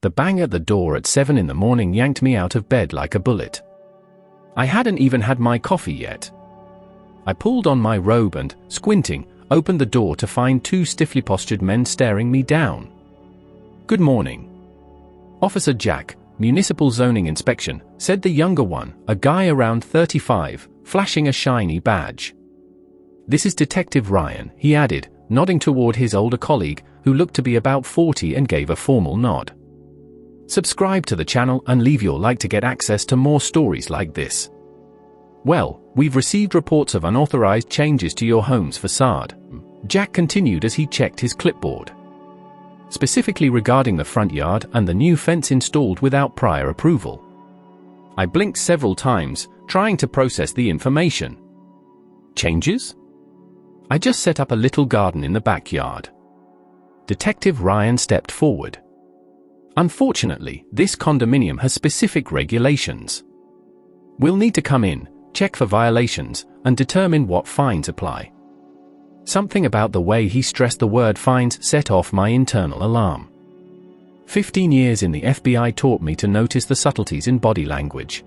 The bang at the door at 7 in the morning yanked me out of bed like a bullet. I hadn't even had my coffee yet. I pulled on my robe and, squinting, opened the door to find two stiffly postured men staring me down. "Good morning. Officer Jack, Municipal Zoning Inspection," said the younger one, a guy around 35, flashing a shiny badge. "This is Detective Ryan," he added, nodding toward his older colleague, who looked to be about 40 and gave a formal nod. "Subscribe to the channel and leave your like to get access to more stories like this." "Well, we've received reports of unauthorized changes to your home's facade," Jack continued as he checked his clipboard. "Specifically regarding the front yard and the new fence installed without prior approval." I blinked several times, trying to process the information. "Changes? I just set up a little garden in the backyard." Detective Ryan stepped forward. "Unfortunately, this condominium has specific regulations. We'll need to come in, check for violations, and determine what fines apply." Something about the way he stressed the word fines set off my internal alarm. 15 years in the FBI taught me to notice the subtleties in body language.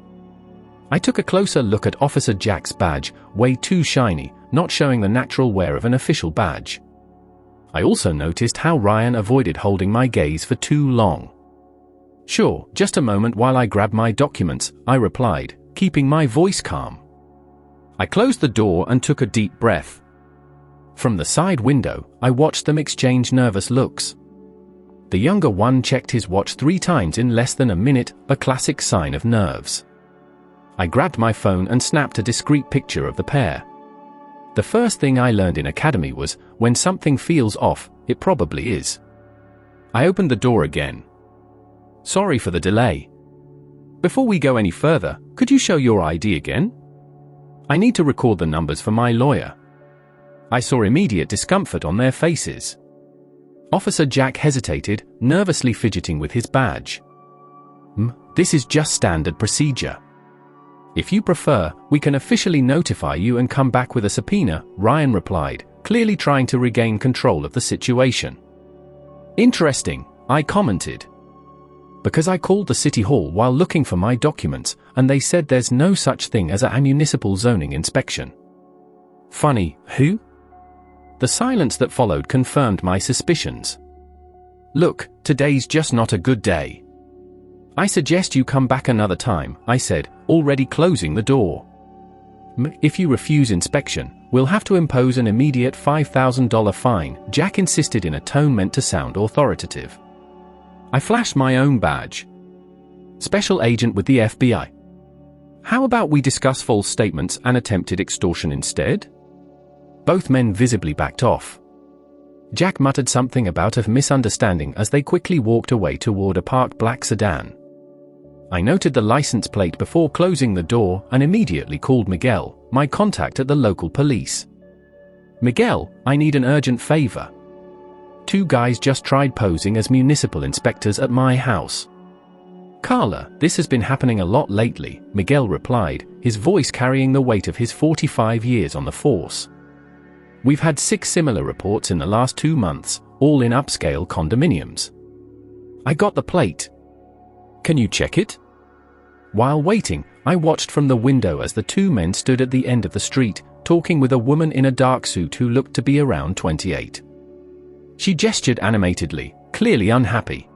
I took a closer look at Officer Jack's badge, way too shiny, not showing the natural wear of an official badge. I also noticed how Ryan avoided holding my gaze for too long. "Sure, just a moment while I grab my documents," I replied, keeping my voice calm. I closed the door and took a deep breath. From the side window, I watched them exchange nervous looks. The younger one checked his watch 3 times in less than a minute, a classic sign of nerves. I grabbed my phone and snapped a discreet picture of the pair. The first thing I learned in academy was, when something feels off, it probably is. I opened the door again. "Sorry for the delay. Before we go any further, could you show your ID again? I need to record the numbers for my lawyer." I saw immediate discomfort on their faces. Officer Jack hesitated, nervously fidgeting with his badge. This is just standard procedure. If you prefer, we can officially notify you and come back with a subpoena," Ryan replied, clearly trying to regain control of the situation. "Interesting," I commented. "Because I called the city hall while looking for my documents, and they said there's no such thing as a municipal zoning inspection." "Funny, who?" The silence that followed confirmed my suspicions. "Look, today's just not a good day. I suggest you come back another time," I said, already closing the door. "If you refuse inspection, we'll have to impose an immediate $5,000 fine," Jack insisted in a tone meant to sound authoritative. I flashed my own badge. "Special agent with the FBI. How about we discuss false statements and attempted extortion instead?" Both men visibly backed off. Jack muttered something about a misunderstanding as they quickly walked away toward a parked black sedan. I noted the license plate before closing the door and immediately called Miguel, my contact at the local police. "Miguel, I need an urgent favor. 2 guys just tried posing as municipal inspectors at my house." "Carla, this has been happening a lot lately," Miguel replied, his voice carrying the weight of his 45 years on the force. "We've had 6 similar reports in the last 2 months, all in upscale condominiums." "I got the plate. Can you check it?" While waiting, I watched from the window as the 2 men stood at the end of the street, talking with a woman in a dark suit who looked to be around 28. She gestured animatedly, clearly unhappy.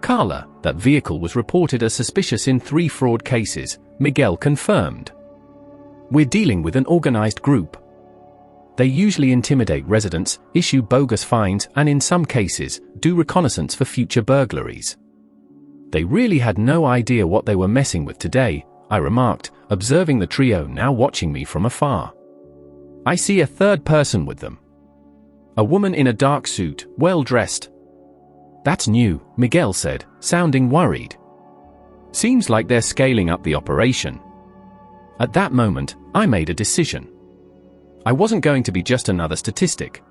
"Carla, that vehicle was reported as suspicious in 3 fraud cases," Miguel confirmed. "We're dealing with an organized group. They usually intimidate residents, issue bogus fines, and in some cases, do reconnaissance for future burglaries." "They really had no idea what they were messing with today," I remarked, observing the trio now watching me from afar. "I see a 3rd person with them. A woman in a dark suit, well dressed." "That's new," Miguel said, sounding worried. "Seems like they're scaling up the operation." At that moment, I made a decision. I wasn't going to be just another statistic.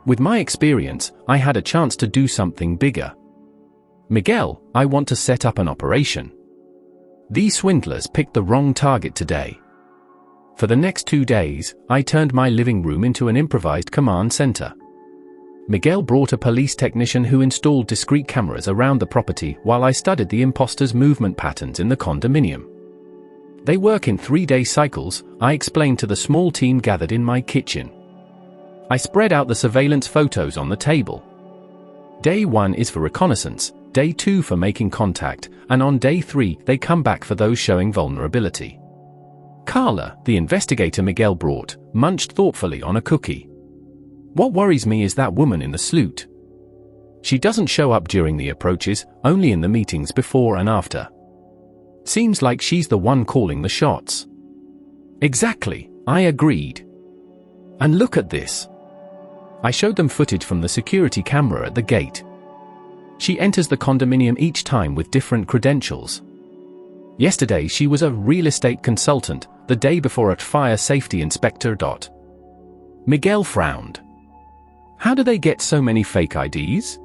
With my experience, I had a chance to do something bigger. "Miguel, I want to set up an operation. These swindlers picked the wrong target today." For the next 2 days, I turned my living room into an improvised command center. Miguel brought a police technician who installed discrete cameras around the property while I studied the imposters' movement patterns in the condominium. They work in 3-day cycles, I explained to the small team gathered in my kitchen. I spread out the surveillance photos on the table. Day 1 is for reconnaissance, Day 2 for making contact, and on Day 3 they come back for those showing vulnerability. Carla, the investigator Miguel brought, munched thoughtfully on a cookie. What worries me is that woman in the suit. She doesn't show up during the approaches, only in the meetings before and after. Seems like she's the one calling the shots. Exactly, I agreed. And look at this. I showed them footage from the security camera at the gate. She enters the condominium each time with different credentials. Yesterday she was a real estate consultant, the day before a fire safety inspector. Miguel frowned. How do they get so many fake IDs?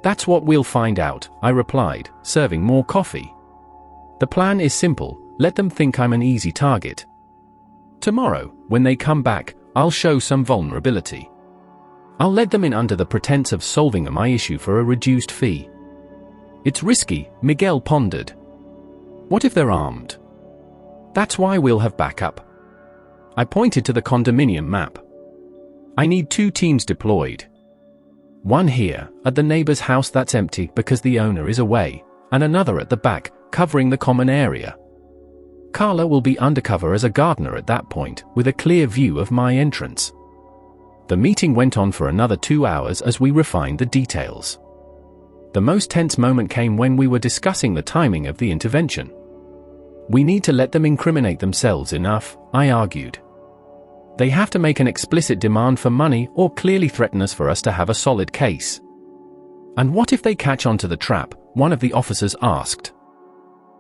That's what we'll find out, I replied, serving more coffee. The plan is simple, let them think I'm an easy target. Tomorrow, when they come back, I'll show some vulnerability. I'll let them in under the pretense of solving my issue for a reduced fee. It's risky, Miguel pondered. What if they're armed? That's why we'll have backup. I pointed to the condominium map. I need 2 teams deployed. One here, at the neighbor's house that's empty because the owner is away, and another at the back, covering the common area. Carla will be undercover as a gardener at that point, with a clear view of my entrance. The meeting went on for another 2 hours as we refined the details. The most tense moment came when we were discussing the timing of the intervention. We need to let them incriminate themselves enough, I argued. They have to make an explicit demand for money or clearly threaten us for us to have a solid case. And what if they catch on to the trap? One of the officers asked.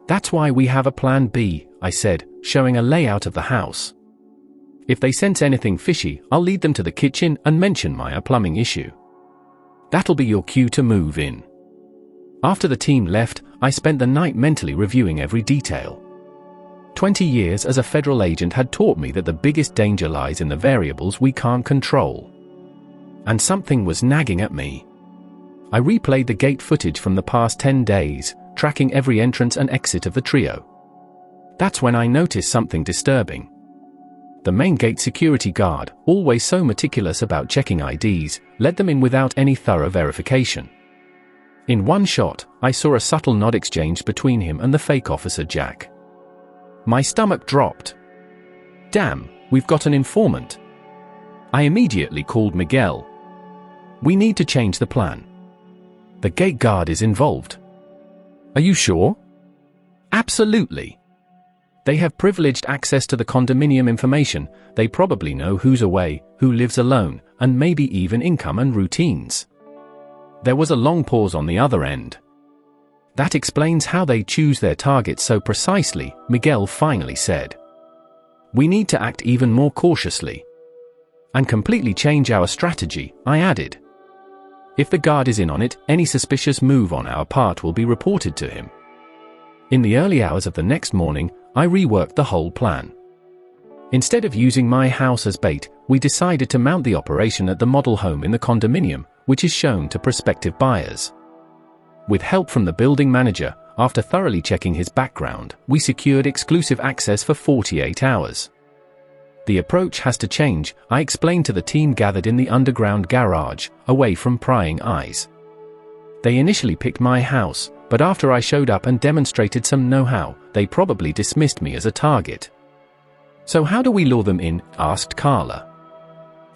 That's why we have a plan B, I said, showing a layout of the house. If they sense anything fishy, I'll lead them to the kitchen and mention my plumbing issue. That'll be your cue to move in. After the team left, I spent the night mentally reviewing every detail. 20 years as a federal agent had taught me that the biggest danger lies in the variables we can't control. And something was nagging at me. I replayed the gate footage from the past 10 days, tracking every entrance and exit of the trio. That's when I noticed something disturbing. The main gate security guard, always so meticulous about checking IDs, let them in without any thorough verification. In one shot, I saw a subtle nod exchange between him and the fake officer Jack. My stomach dropped. Damn, we've got an informant. I immediately called Miguel. We need to change the plan. The gate guard is involved. Are you sure? Absolutely. They have privileged access to the condominium information. They probably know who's away, who lives alone, and maybe even income and routines. There was a long pause on the other end. That explains how they choose their targets so precisely, Miguel finally said. We need to act even more cautiously. And completely change our strategy, I added. If the guard is in on it, any suspicious move on our part will be reported to him. In the early hours of the next morning, I reworked the whole plan. Instead of using my house as bait, we decided to mount the operation at the model home in the condominium, which is shown to prospective buyers. With help from the building manager, after thoroughly checking his background, we secured exclusive access for 48 hours. The approach has to change, I explained to the team gathered in the underground garage, away from prying eyes. They initially picked my house, but after I showed up and demonstrated some know-how, they probably dismissed me as a target. So how do we lure them in? Asked Carla.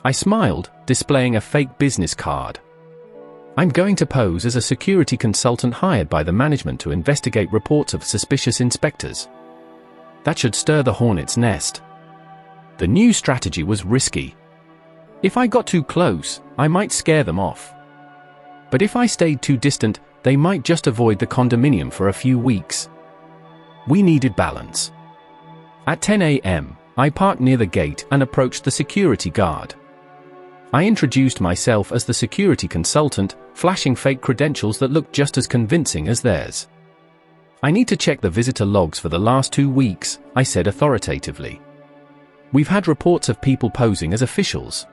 I smiled, displaying a fake business card. I'm going to pose as a security consultant hired by the management to investigate reports of suspicious inspectors. That should stir the hornet's nest. The new strategy was risky. If I got too close, I might scare them off. But if I stayed too distant, they might just avoid the condominium for a few weeks. We needed balance. At 10 a.m., I parked near the gate and approached the security guard. I introduced myself as the security consultant, flashing fake credentials that looked just as convincing as theirs. I need to check the visitor logs for the last 2 weeks, I said authoritatively. We've had reports of people posing as officials.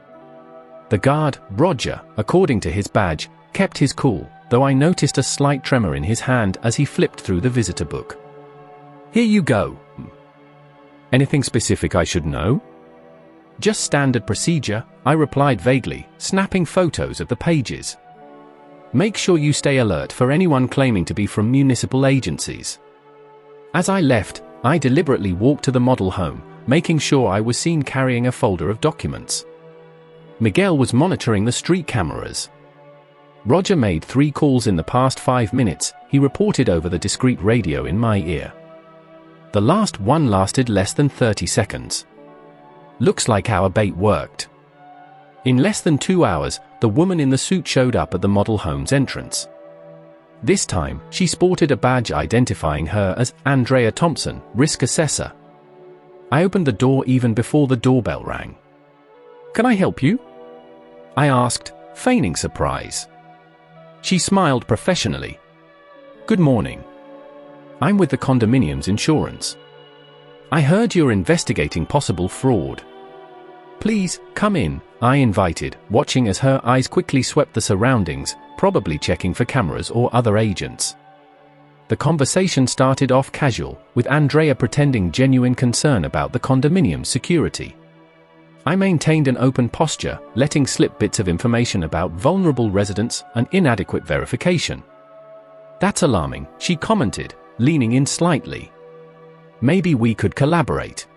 The guard, Roger, according to his badge, kept his cool, though I noticed a slight tremor in his hand as he flipped through the visitor book. "Here you go." "Anything specific I should know?" "Just standard procedure," I replied vaguely, snapping photos of the pages. "Make sure you stay alert for anyone claiming to be from municipal agencies." As I left, I deliberately walked to the model home, making sure I was seen carrying a folder of documents. Miguel was monitoring the street cameras. Roger made 3 calls in the past 5 minutes, he reported over the discreet radio in my ear. The last one lasted less than 30 seconds. Looks like our bait worked. In less than 2 hours, the woman in the suit showed up at the model home's entrance. This time, she sported a badge identifying her as Andrea Thompson, risk assessor. I opened the door even before the doorbell rang. "Can I help you?" I asked, feigning surprise. She smiled professionally. "Good morning. I'm with the condominium's insurance. I heard you're investigating possible fraud." "Please, come in," I invited, watching as her eyes quickly swept the surroundings, probably checking for cameras or other agents. The conversation started off casual, with Andrea pretending genuine concern about the condominium's security. I maintained an open posture, letting slip bits of information about vulnerable residents and inadequate verification. "That's alarming," she commented, leaning in slightly. "Maybe we could collaborate.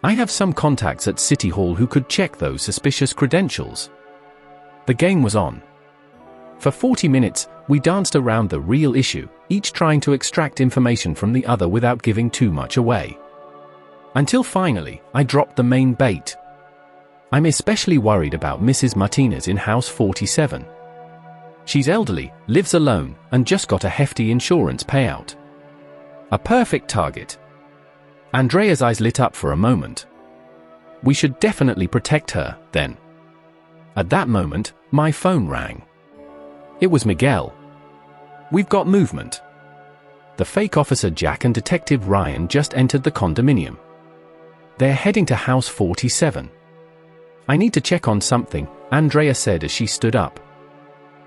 I have some contacts at City Hall who could check those suspicious credentials." The game was on. For 40 minutes, we danced around the real issue, each trying to extract information from the other without giving too much away. Until finally, I dropped the main bait. "I'm especially worried about Mrs. Martinez in House 47. She's elderly, lives alone, and just got a hefty insurance payout. A perfect target." Andrea's eyes lit up for a moment. "We should definitely protect her, then." At that moment, my phone rang. It was Miguel. "We've got movement." The fake Officer Jack and Detective Ryan just entered the condominium. "They're heading to House 47. I need to check on something," Andrea said as she stood up.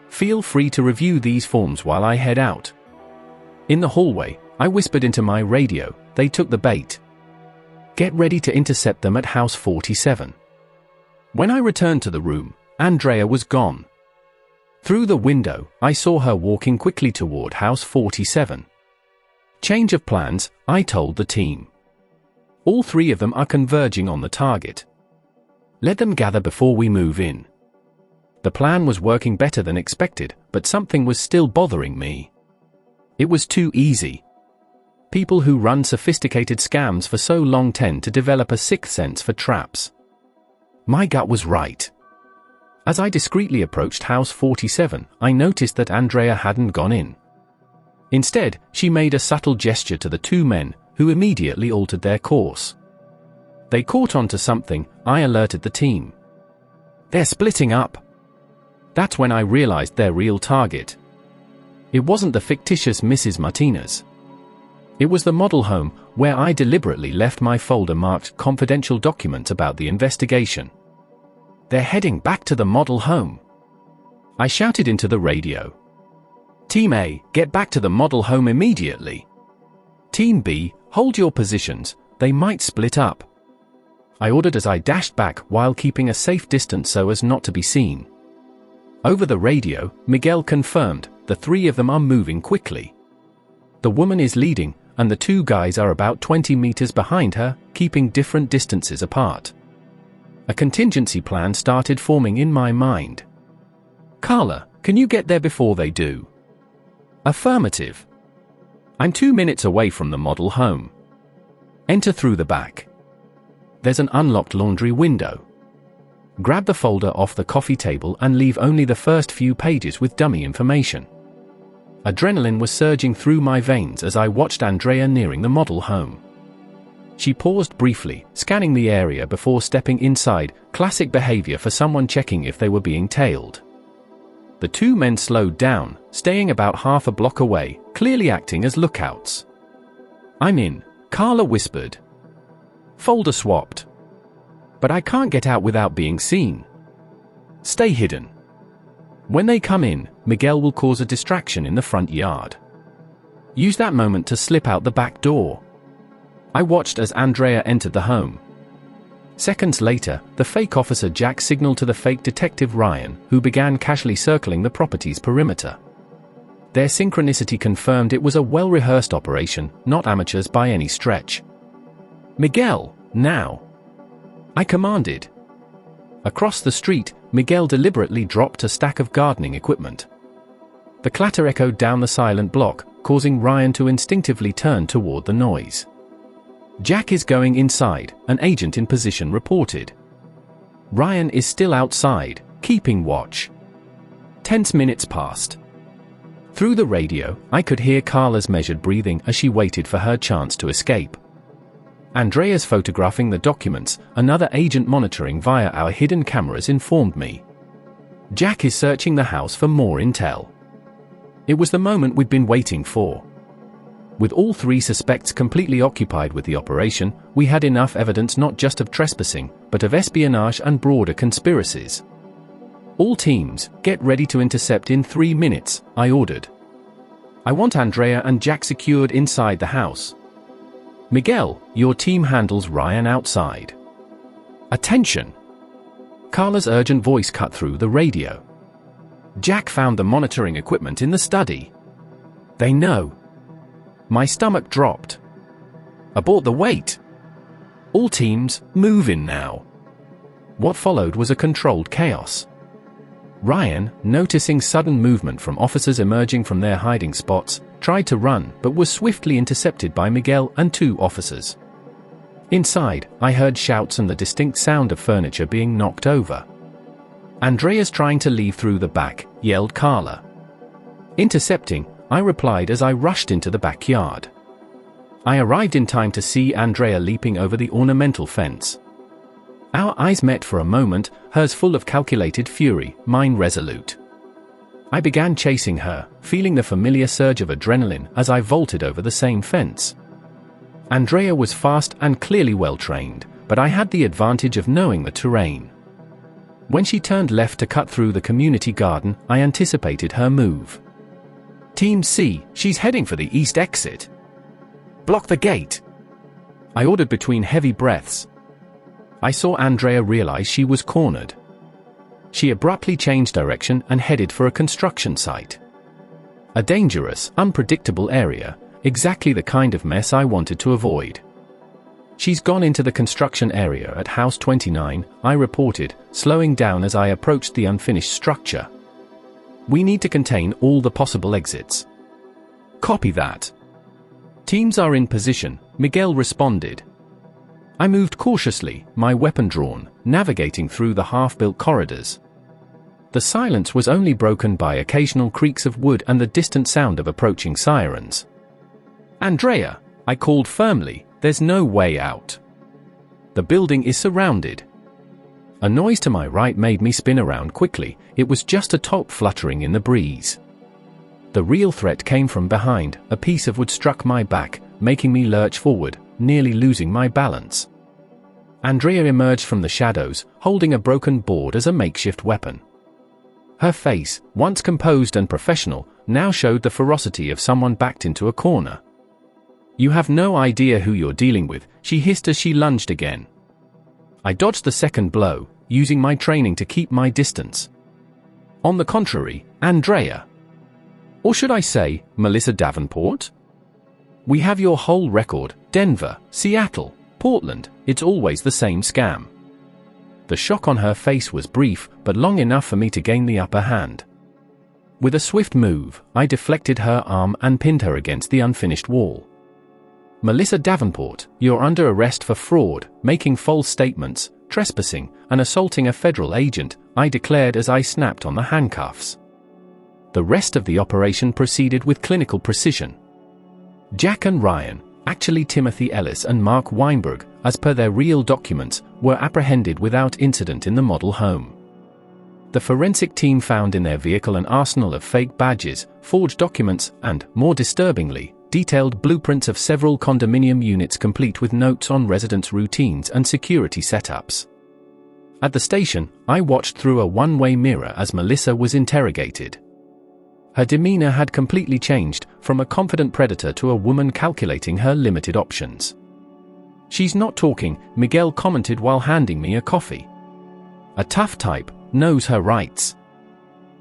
"Feel free to review these forms while I head out." In the hallway, I whispered into my radio, "They took the bait. Get ready to intercept them at House 47. When I returned to the room, Andrea was gone. Through the window, I saw her walking quickly toward House 47. Change of plans, I told the team. All 3 of them are converging on the target. Let them gather before we move in. The plan was working better than expected, but something was still bothering me. It was too easy. People who run sophisticated scams for so long tend to develop a sixth sense for traps. My gut was right. As I discreetly approached House 47, I noticed that Andrea hadn't gone in. Instead, she made a subtle gesture to the 2 men, who immediately altered their course. They caught on to something. I alerted the team. "They're splitting up." That's when I realized their real target. It wasn't the fictitious Mrs. Martinez. It was the model home, where I deliberately left my folder marked confidential documents about the investigation. "They're heading back to the model home." I shouted into the radio. "Team A, get back to the model home immediately. Team B, hold your positions, they might split up." I ordered as I dashed back while keeping a safe distance so as not to be seen. Over the radio, Miguel confirmed, "The 3 of them are moving quickly. The woman is leading, and the 2 guys are about 20 meters behind her, keeping different distances apart." A contingency plan started forming in my mind. "Carla, can you get there before they do?" "Affirmative. I'm 2 minutes away from the model home." "Enter through the back. There's an unlocked laundry window. Grab the folder off the coffee table and leave only the first few pages with dummy information." Adrenaline was surging through my veins as I watched Andrea nearing the model home. She paused briefly, scanning the area before stepping inside, classic behavior for someone checking if they were being tailed. The 2 men slowed down, staying about half a block away, clearly acting as lookouts. "I'm in," Carla whispered. "Folder swapped. But I can't get out without being seen." Stay hidden. When they come in, Miguel will cause a distraction in the front yard. Use that moment to slip out the back door. I watched as Andrea entered the home. Seconds later, the fake officer Jack signaled to the fake detective Ryan, who began casually circling the property's perimeter. Their synchronicity confirmed it was a well-rehearsed operation, not amateurs by any stretch. "Miguel, now!" I commanded. Across the street, Miguel deliberately dropped a stack of gardening equipment. The clatter echoed down the silent block, causing Ryan to instinctively turn toward the noise. "Jack is going inside," an agent in position reported. "Ryan is still outside, keeping watch." Tense minutes passed. Through the radio, I could hear Carla's measured breathing as she waited for her chance to escape. Andrea's photographing the documents, another agent monitoring via our hidden cameras informed me. Jack is searching the house for more intel. It was the moment we'd been waiting for. With all three suspects completely occupied with the operation, we had enough evidence not just of trespassing, but of espionage and broader conspiracies. "All teams, get ready to intercept in 3 minutes," I ordered. "I want Andrea and Jack secured inside the house. Miguel, your team handles Ryan outside." "Attention!" Carla's urgent voice cut through the radio. "Jack found the monitoring equipment in the study. They know." My stomach dropped. "Abort the wait! All teams, move in now." What followed was a controlled chaos. Ryan, noticing sudden movement from officers emerging from their hiding spots, tried to run but was swiftly intercepted by Miguel and 2 officers. Inside, I heard shouts and the distinct sound of furniture being knocked over. "Andrea's trying to leave through the back," yelled Carla. Intercepting, I replied as I rushed into the backyard. I arrived in time to see Andrea leaping over the ornamental fence. Our eyes met for a moment, hers full of calculated fury, mine resolute. I began chasing her, feeling the familiar surge of adrenaline as I vaulted over the same fence. Andrea was fast and clearly well-trained, but I had the advantage of knowing the terrain. When she turned left to cut through the community garden, I anticipated her move. "Team C, she's heading for the east exit. Block the gate," I ordered between heavy breaths. I saw Andrea realize she was cornered. She abruptly changed direction and headed for a construction site. A dangerous, unpredictable area, exactly the kind of mess I wanted to avoid. "She's gone into the construction area at House 29, I reported, slowing down as I approached the unfinished structure. "We need to contain all the possible exits." "Copy that." "Teams are in position," Miguel responded. I moved cautiously, my weapon drawn, navigating through the half-built corridors. The silence was only broken by occasional creaks of wood and the distant sound of approaching sirens. "Andrea," I called firmly, "there's no way out. The building is surrounded." A noise to my right made me spin around quickly. It was just a top fluttering in the breeze. The real threat came from behind. A piece of wood struck my back, making me lurch forward, nearly losing my balance. Andrea emerged from the shadows, holding a broken board as a makeshift weapon. Her face, once composed and professional, now showed the ferocity of someone backed into a corner. "You have no idea who you're dealing with," she hissed as she lunged again. I dodged the second blow, using my training to keep my distance. "On the contrary, Andrea. Or should I say, Melissa Davenport? We have your whole record, Denver, Seattle, Portland, it's always the same scam." The shock on her face was brief, but long enough for me to gain the upper hand. With a swift move, I deflected her arm and pinned her against the unfinished wall. "Melissa Davenport, you're under arrest for fraud, making false statements, trespassing, and assaulting a federal agent," I declared as I snapped on the handcuffs. The rest of the operation proceeded with clinical precision. Jack and Ryan, actually Timothy Ellis and Mark Weinberg, as per their real documents, were apprehended without incident in the model home. The forensic team found in their vehicle an arsenal of fake badges, forged documents, and, more disturbingly, detailed blueprints of several condominium units complete with notes on residents' routines and security setups. At the station, I watched through a one-way mirror as Melissa was interrogated. Her demeanor had completely changed, from a confident predator to a woman calculating her limited options. "She's not talking," Miguel commented while handing me a coffee. "A tough type, knows her rights."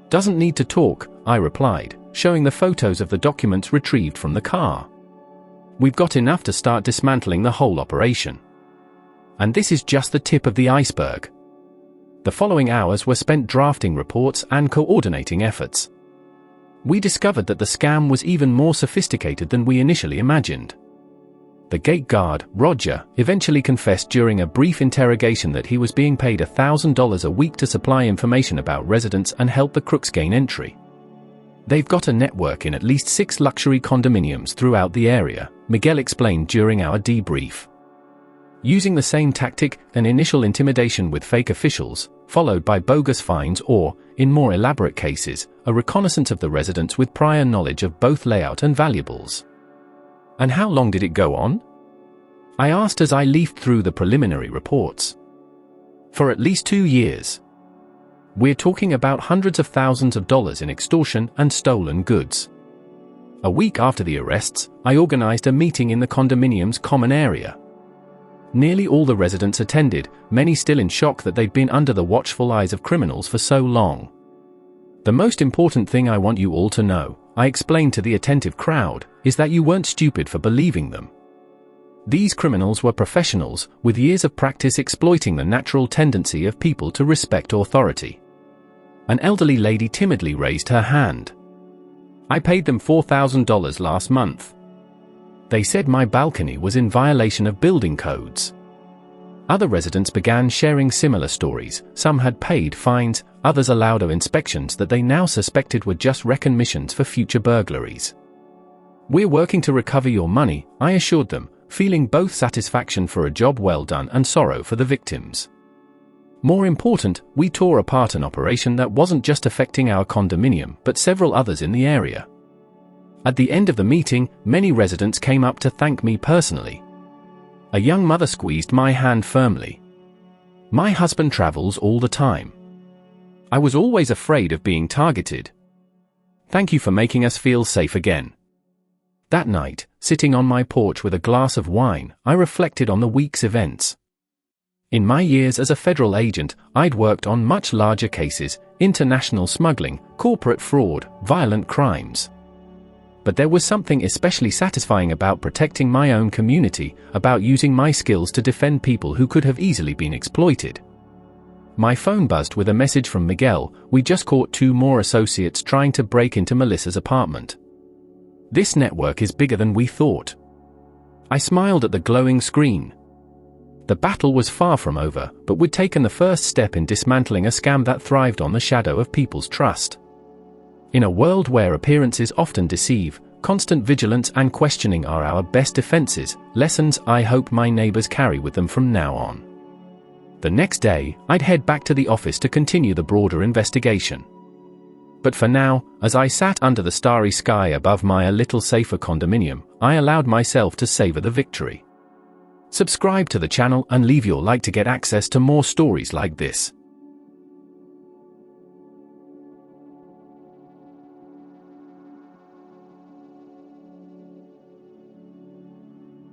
"Doesn't need to talk," I replied, showing the photos of the documents retrieved from the car. "We've got enough to start dismantling the whole operation. And this is just the tip of the iceberg." The following hours were spent drafting reports and coordinating efforts. We discovered that the scam was even more sophisticated than we initially imagined. The gate guard, Roger, eventually confessed during a brief interrogation that he was being paid $1,000 a week to supply information about residents and help the crooks gain entry. "They've got a network in at least 6 luxury condominiums throughout the area," Miguel explained during our debrief. Using the same tactic, an initial intimidation with fake officials, followed by bogus fines or, in more elaborate cases, a reconnaissance of the residents with prior knowledge of both layout and valuables. "And how long did it go on?" I asked as I leafed through the preliminary reports. "For at least 2 years. We're talking about hundreds of thousands of dollars in extortion and stolen goods." A week after the arrests, I organized a meeting in the condominium's common area. Nearly all the residents attended, many still in shock that they'd been under the watchful eyes of criminals for so long. "The most important thing I want you all to know," I explained to the attentive crowd, "is that you weren't stupid for believing them. These criminals were professionals, with years of practice exploiting the natural tendency of people to respect authority." An elderly lady timidly raised her hand. "I paid them $4,000 last month. They said my balcony was in violation of building codes." Other residents began sharing similar stories. Some had paid fines, others allowed inspections that they now suspected were just recognitions for future burglaries. "We're working to recover your money," I assured them, feeling both satisfaction for a job well done and sorrow for the victims. More important, we tore apart an operation that wasn't just affecting our condominium but several others in the area. At the end of the meeting, many residents came up to thank me personally. A young mother squeezed my hand firmly. "My husband travels all the time. I was always afraid of being targeted. Thank you for making us feel safe again." That night, sitting on my porch with a glass of wine, I reflected on the week's events. In my years as a federal agent, I'd worked on much larger cases: international smuggling, corporate fraud, violent crimes. But there was something especially satisfying about protecting my own community, about using my skills to defend people who could have easily been exploited. My phone buzzed with a message from Miguel: "We just caught 2 more associates trying to break into Melissa's apartment. This network is bigger than we thought." I smiled at the glowing screen. The battle was far from over, but we'd taken the first step in dismantling a scam that thrived on the shadow of people's trust. In a world where appearances often deceive, constant vigilance and questioning are our best defenses, lessons I hope my neighbors carry with them from now on. The next day, I'd head back to the office to continue the broader investigation. But for now, as I sat under the starry sky above my a little safer condominium, I allowed myself to savor the victory. Subscribe to the channel and leave your like to get access to more stories like this.